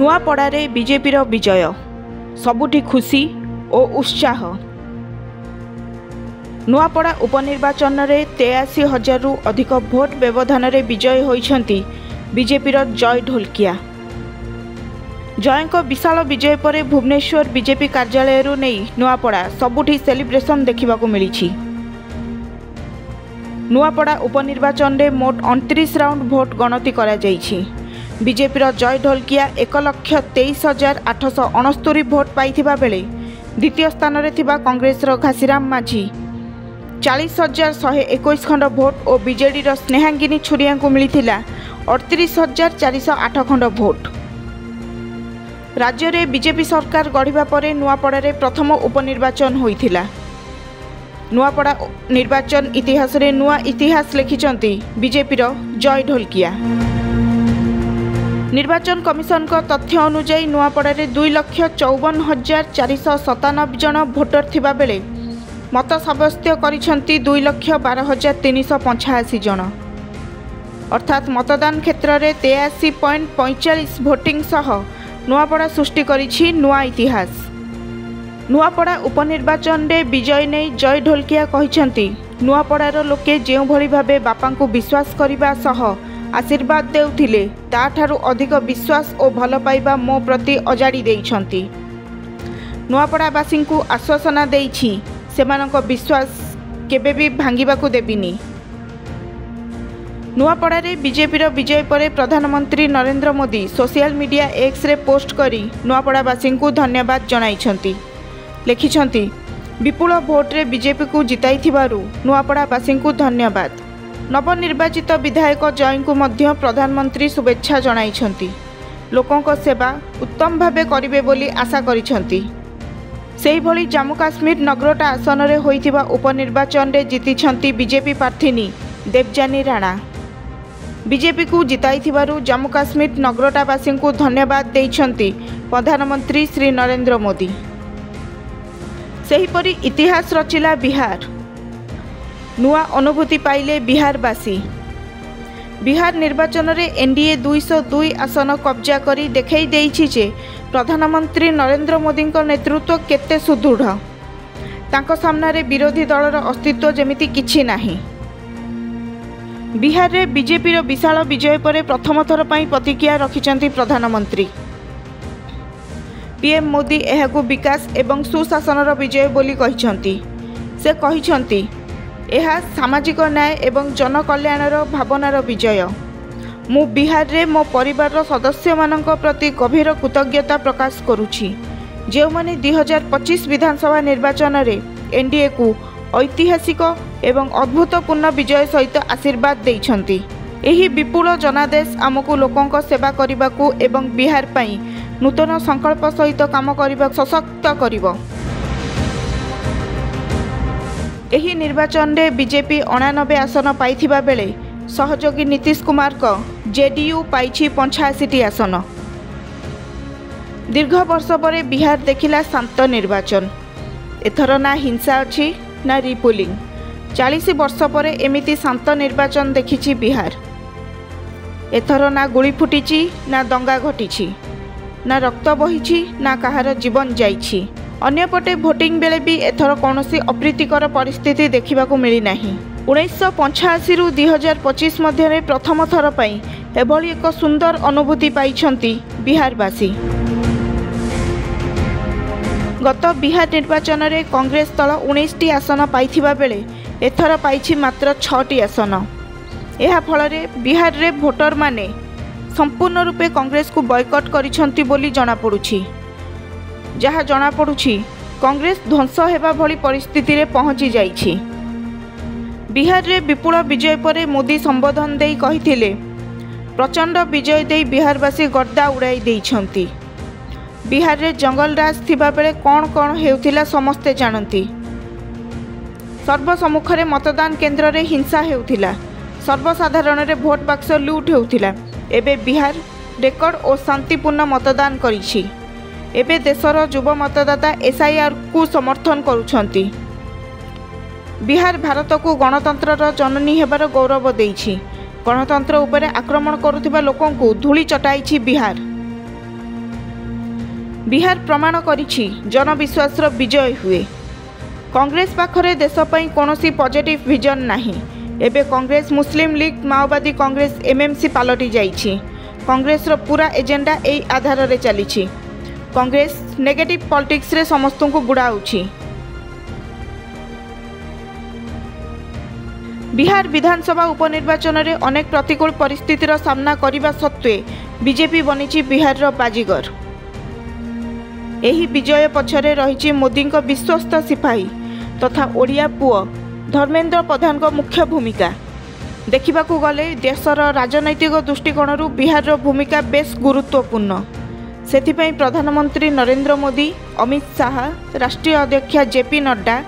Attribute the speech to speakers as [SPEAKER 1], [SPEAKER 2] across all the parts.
[SPEAKER 1] नुआपड़ारे BJP विजय सबुठी खुशी और उत्साह। नुआपड़ा उपनिर्वाचन में 83,000 रु अधिक भोट व्यवधान विजयी होइछंती बीजेपी जय ढोलकिया। जयंक विशाल विजय पर भुवनेश्वर बीजेपी कार्यालय नहीं नुआपड़ा सबुठी सेलिब्रेशन देखा मिली। नुआपड़ा उपनिर्वाचन में मोट 29 राउंड भोट गणति करा जाइछि। बीजेपी जय ढोलकिया 1,23,869 भोट पाइथिबा बेले द्वितीय स्थान में थिबा कांग्रेस घासीराम माझी 40,121 खंड भोट और बीजेडी स्नेहांगिनी छुरिया को मिलिथिला 38,408 खंड भोट। राज्य में बीजेपी सरकार गढ़िबा परे नुआपड़ारे प्रथम उपनिर्वाचन होइथिला। नुआपड़ा निर्वाचन इतिहास रे नुआ इतिहास लिखिचंती बीजेपी जय ढोलकिया। निर्वाचन कमिशन का तथ्य अनुसार नुआपड़ारे 2,54,497 जन भोटर थिबा बेले मत साब्यस्त करिसेंती 2,12,385 जन। अर्थात मतदान क्षेत्र में 83.45 भोटिंग सह नुआपड़ा सृष्टि करिछि नुआ इतिहास। नुआपड़ा उपनिर्वाचन में विजय नहीं जय ढोलकिया कहिसेंती नुआपड़ार लोके जेउ भली भाबे बापा को विश्वास करिबा सह आशीर्वाद देउथिले ताठारु अधिक विश्वास और भल पाइबा मो प्रति अजाड़ी देइछंती। नुआपड़ावासी को आश्वासना देइछि सेमानक विश्वास केबे भी भांगिबाकू देबिनी। नुआपड़ारे बीजेपी विजय पर प्रधानमंत्री Narendra Modi social media X ray post करी नुआपड़ावासी को धन्यवाद जणाइछंती। लिखिछंती विपुल भोट्रे बीजेपी को जिताइथिबारु नुआपड़ावासी को धन्यवाद। नवनिर्वाचित विधायक जय को मध्य प्रधानमंत्री शुभेच्छा जणाइछंती। लोकों को सेवा उत्तम भावे करिवे बोली आशा करिछंती। सेही भली जम्मू काश्मीर नगरोटा आसन रे होइथिबा उपनिर्वाचन रे जीतिछंती बीजेपी प्रार्थीनी देवजानी राणा। बीजेपी को जिताइथिबारु जम्मू काश्मीर नगरोटावासी को धन्यवाद देइछंती प्रधानमंत्री श्री नरेंद्र मोदी। सेहीपरि इतिहास रचिला बिहार। नुआ अनुभूति पाइले बिहारवासी। बिहार निर्वाचन में एनडीए 202 आसन कब्जा करी देखै देइछि जे प्रधानमंत्री नरेंद्र मोदी नेतृत्व केते सुदृढ़। तांको सामना रे विरोधी दलर अस्तित्व जेमिति किछि नाही। बिहार रे बीजेपी विशाल विजय पर प्रथम थर पई प्रतिक्रिया रखिचंती प्रधानमंत्री। पीएम मोदी एहाकू विकास एवं सुशासनर विजय बोली कहिछंती। से कहिछंती यह सामाजिक न्याय एवं जनकल्याणर भावनार विजय। मु बिहार रे मो परिवार सदस्य मानक प्रति गभीर कृतज्ञता प्रकाश करुछि जो माने 2025 विधानसभा निर्वाचन रे एनडीए को ऐतिहासिक एवं अद्भुतपूर्ण विजय सहित आशीर्वाद देइछंती। एही विपुल जनादेश आमको लोकों सेवा करने एवं बिहार पाई नूतन संकल्प सहित काम करने सशक्त करिवो। एही निर्वाचन रे बीजेपी 89 आसन पाइथिबा बेले सहयोगी नीतीश कुमार को जेडीयू पाइछि 85 आसन। दीर्घ वर्ष पर बिहार देखिला शांत निर्वाचन। एथर ना हिंसा अच्छी ना रिपोलिंग। 40 वर्ष पर एमिति शांत निर्वाचन देखिछि बिहार। एथर ना गुली फुटिछि ना दंगा घटिछि ना रक्त बहिछि ना काहार जीवन जाइछि। अन्यपटे भोटिंग बेले भी एथर कौनसी अप्रीतिकर परिस्थिति देखा मिली नहीं। 1985 रु 2025 मध्य प्रथम थर पई एभली एक सुंदर अनुभूति पाइछंती बिहारवासी। गत बिहार निर्वाचन में कांग्रेस दल 19टी आसन पाइथिबा बेले एथर पाइछि मात्र 6टी आसन। एहा फलरे बिहार रे भोटर माने संपूर्ण रूपे कांग्रेस को बॉयकट करिछंती बोली जଣା पड़ुछि। जहाँ जना पड़ुछि कांग्रेस ध्वंस हेबा भली परिस्थिति रे पहुंची जाइछि। बिहार रे विपुल विजय पर मोदी संबोधन देई कहिथिले प्रचंड विजय देई बिहारवासी गर्दा उड़ाई देइछंती। बिहार रे जंगल राज थिबा बेले कौन कौन हेउथिला समस्ते जानती। सर्वसम्मुख रे मतदान केन्द्र रे हिंसा हेउथिला। सर्वसाधारण रे भोट बाक्स लूट हेउथिला। एबे बिहार रेकर्ड और शांतिपूर्ण मतदान करिछि। एबे देशर युव मतदाता एसआईआर को समर्थन करुछंती। बिहार भारत को गणतंत्र जननी हेबार गौरव देइछि। गणतंत्र उपरे आक्रमण करुथिबा लोकों को धूली चटाइछि बिहार। बिहार प्रमाण करिछि जनविश्वासर विजय हुए। कांग्रेस पाखरे देश पई कोनोसी पॉजिटिव विजन नाही। एबे कांग्रेस मुस्लिम लीग माओवादी कांग्रेस एमएमसी पालटी जाइछि। कांग्रेस रो पूरा एजेंडा एई आधार रे चलीछि। कांग्रेस नेगेटिव पॉलिटिक्स रे समस्त को बुड़ाउछि। बिहार विधानसभा उपनिर्वाचन रे अनेक प्रतिकूल परिस्थितिर सामना करने सत्वे बीजेपी बनी बिहार रो बाजीगर। एही विजय पछरे रही मोदी को विश्वस्त सिपाही तथा ओडिया पुओ धर्मेंद्र प्रधान को मुख्य भूमिका। देखा गले देशर राजनैतिक दृष्टिकोण बिहार रो भूमिका बेस गुरुत्वपूर्ण। सेथिपई प्रधानमंत्री नरेंद्र मोदी, अमित शाह, राष्ट्रीय अध्यक्ष जेपी नड्डा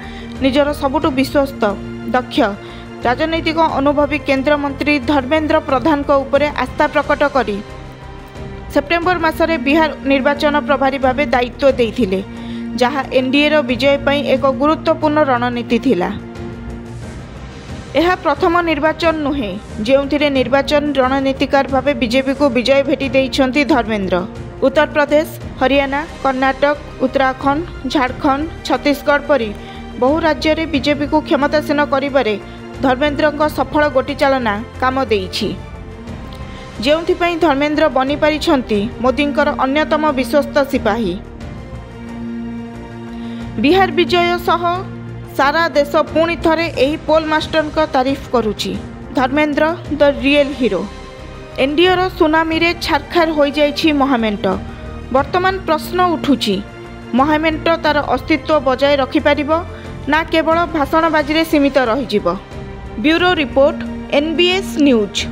[SPEAKER 1] निजर सबुठु विश्वस्त दक्ष राजनैतिक अनुभवी केंद्र मंत्री धर्मेंद्र प्रधान को उपरे आस्था प्रकट करी सेप्टेम्बर मासरे बिहार निर्वाचन प्रभारी भावे दायित्व देइथिले, जहाँ एनडीए रो विजय पई एक गुरुत्वपूर्ण रणनीति थिला। यह प्रथम निर्वाचन नुहे जेउथिरे निर्वाचन रणनीतिकार भावे बीजेपी को विजय भेटी देइछंती धर्मेंद्र। उत्तर प्रदेश, हरियाणा, कर्नाटक, उत्तराखंड, झारखंड, छत्तीसगढ़ परी बहु राज्य में बीजेपी को क्षमतासीन करिबारे धर्मेंद्र सफल गोटी चालना काम देइछि, जेउथिपई धर्मेंद्र बनी पारिछंती मोदींकर अन्यतम विश्वस्त सिपाही। बिहार विजय सह सारा देश पुणी थरे एही पोल मास्टर का तारीफ करुछि। Dharmendra the real hero. NDA रो सुनामी रे छारखार हो जाइछि महामेंट। वर्तमान प्रश्न उठुछि, महामेंट तार अस्तित्व बजाय रखि पारिबो ना केवल भाषणबाजी रे सीमित रहिजिबो। Bureau report, NBS news.